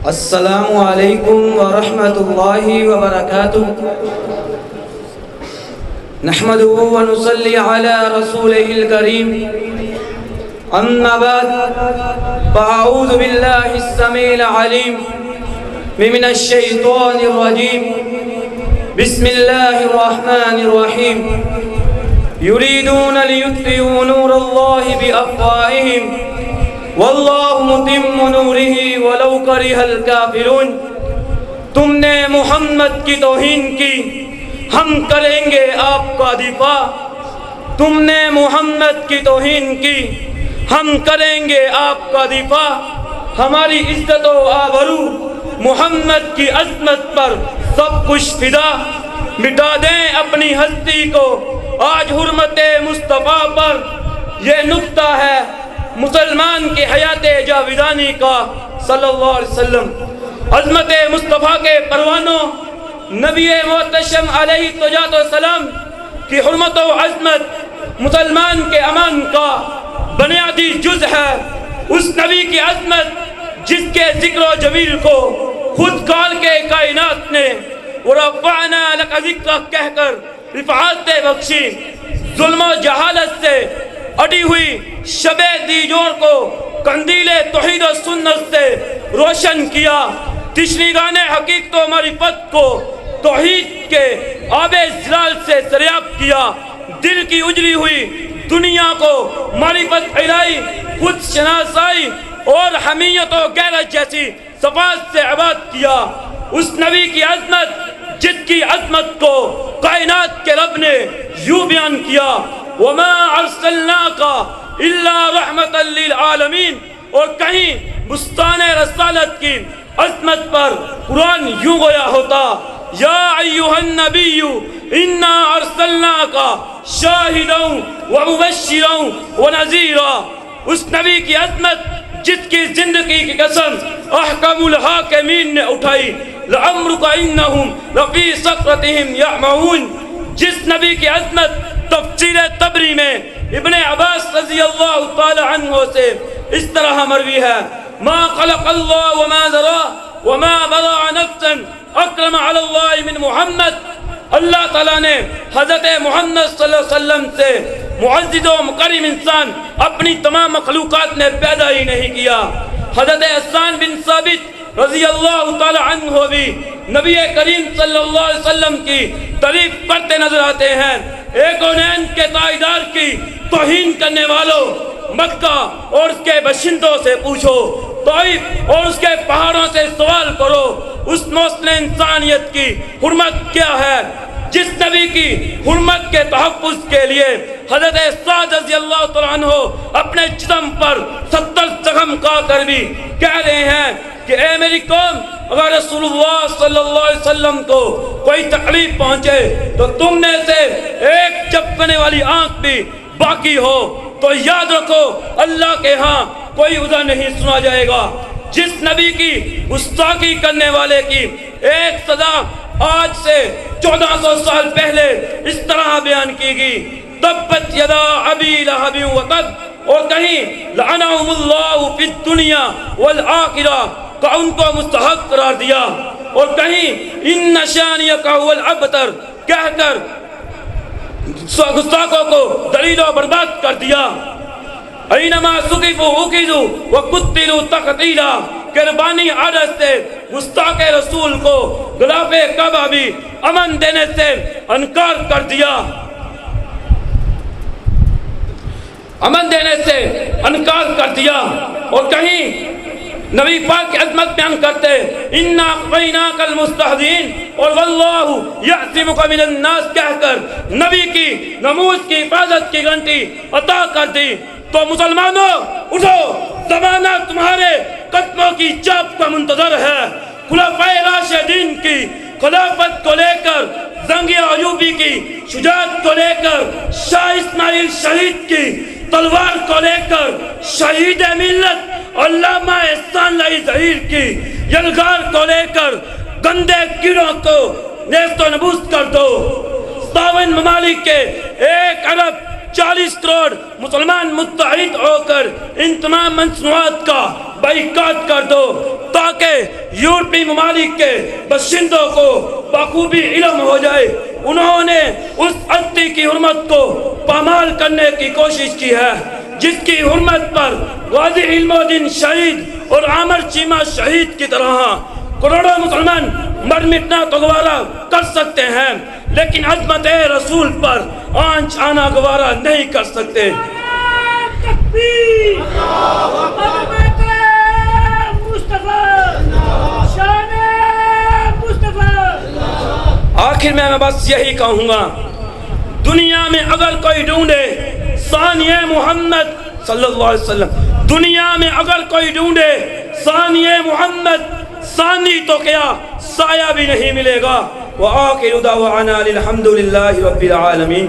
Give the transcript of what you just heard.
السلام علیکم ورحمۃ اللہ وبرکاتہ نحمده ونصلي على رسوله الكريم اما بعد فاعوذ بالله السميع العليم من الشيطان الرجيم بسم الله الرحمن الرحيم يريدون ليطفئوا نور الله بأفواههم واللہ متم نورہ ولو کرہ الکافرون۔ تم نے محمد کی توہین کی، ہم کریں گے آپ کا دفاع۔ تم نے محمد کی توہین کی، ہم کریں گے آپ کا دفاع۔ ہماری عزت و آبرو محمد کی عظمت پر سب کچھ فدا۔ مٹا دیں اپنی ہستی کو آج حرمت مصطفیٰ پر۔ یہ نقطہ ہے مسلمان کی حیات جاویدانی کا صلی اللہ علیہ وسلم۔ عظمت مصطفیٰ کے پروانوں نبی محتشم علیہ السلام کی حرمت و عظمت مسلمان کے امان کا بنیادی جز ہے۔ اس نبی کی عظمت جس کے ذکر و جمیل کو خود کال کے کائنات نے ورفعنا لک ذکرک کہہ کر رفعت بخشی۔ ظلم و جہالت سے اٹی ہوئی شب دیجور کو قندیل توحید و سنت سے روشن کیا۔ تشنیگان حقیقت و معرفت کو توحید کے آب زلال سے دریاب کیا۔ دل کی اجلی ہوئی دنیا کو معرفت الہی، خود شناسائی اور حمیت و غیرت جیسی صفات سے آباد کیا۔ اس نبی کی عظمت جس کی عظمت کو کائنات کے رب نے یوں بیان کیا، وَمَا أَرْسَلْنَاكَ إِلَّا رَحْمَةً لِلْعَالَمِينَ۔ اور کہیں بستان رسالت کی عظمت پر قرآن یوں گویا ہوتا، یا ایھا النبی انا ارسلناک شاہدا ومبشرا ونذیرا۔ اس نبی کی عظمت جس کی زندگی کی قسم احکم الحاکمین نے اٹھائی، لعمرک انہم لفی سکرتہم یعمہون۔ جس نبی کی عظمت تفسیر طبری میں ابن عباس رضی اللہ تعالی عنہ سے اس طرح مروی ہے، ما خلق اللہ وما ذرا وما برا نفسا اکرم علی اللہ من محمد۔ اللہ تعالیٰ نے حضرت محمد صلی اللہ علیہ وسلم سے معزز و مکرم انسان اپنی تمام مخلوقات نے پیدا ہی نہیں کیا۔ حضرت حسان بن ثابت رضی اللہ تعالی عنہ بھی نبی کریم صلی اللہ علیہ وسلم کی تعریف کرتے نظر آتے ہیں۔ ایک اونین کے تائیدار کی توہین کرنے والوں، مکہ اور اس کے باشندوں سے پوچھو، طائف اور اس کے پہاڑوں سے سوال کرو، اس نسل انسانیت کی حرمت کیا ہے جس نبی کی حرمت کے تحفظ کے لیے حضرت سعد رضی اللہ تعالیٰ عنہ اپنے جسم پر 70 زخم کھا کر بھی کہہ رہے ہیں کہ اے میری قوم، اگر رسول اللہ صلی اللہ علیہ وسلم کو کوئی تکلیف پہنچے تو تم میں سے ایک چپکنے والی آنکھ بھی باقی ہو تو یاد رکھو اللہ کے ہاں کوئی عذر نہیں سنا جائے گا۔ جس نبی کی گستاخی کرنے والے کی ایک سزا آج سے 1400 سال پہلے اس طرح بیان کی گئی، تبت یدا ابی لہب وتب۔ اور کہیں لعنہم اللہ فی الدنیا والآخرہ کا ان کو مستحق قرار دیا، اور کہیں ان شانیک هو الابتر کہہ کر گستاخوں کو دلیل و برباد کر دیا۔ اینما ثقفوا اخذوا وقتلوا تقتیلا۔ قربانی عادت سے گستاخ رسول کو غلاف کعبہ بھی امن دینے سے انکار کر دیا، امن دینے سے انکار کر دیا۔ اور کہیں نبی پاک کی عظمت بیان کرتے انا اخفیناک المستہزئین اور واللہ یعصمک من الناس کہہ کر نبی کی نموز کی حفاظت کی گارنٹی عطا کر دی۔ تو مسلمانوں اٹھو، زمانہ تمہارے قدموں کی چاپ کا منتظر ہے۔ خلفائے راشدین کی خلافت کو لے کر، زنگی ایوبی کی شجاعت کو لے کر، شاہ اسماعیل شہید کی تلوار کو لے کر، شہید ملت علامہ احسان اللہ ظہیر کی یلغار کو لے کر گندے کیڑوں کو نیست و نبوست کر دو۔ 57 ممالک کے 1 ارب 40 کروڑ مسلمان متحد ہو کر ان تمام مصنوعات کا بائیکاٹ کر دو تاکہ یورپی ممالک کے باشندوں کو بخوبی علم ہو جائے۔ انہوں نے اس ہستی کی حرمت کو پامال کرنے کی کوشش کی ہے جس کی حرمت پر غازی علم الدین شہید اور عامر چیمہ شہید کی طرح کروڑوں مسلمان مر مٹنا تو گوارا کر سکتے ہیں، لیکن عظمت رسول پر آنچ آنا گوارا نہیں کر سکتے۔ تکبیر! عظمت مصطفیٰ! شان مصطفیٰ! آخر میں بس یہی کہوں گا، دنیا میں اگر کوئی ڈھونڈے ثانیہ محمد صلی اللہ علیہ وسلم، دنیا میں اگر کوئی ڈھونڈے ثانیہ محمد، ثانی تو کیا سایہ بھی نہیں ملے گا۔ وآخر دعوانا الحمدللہ رب العالمین۔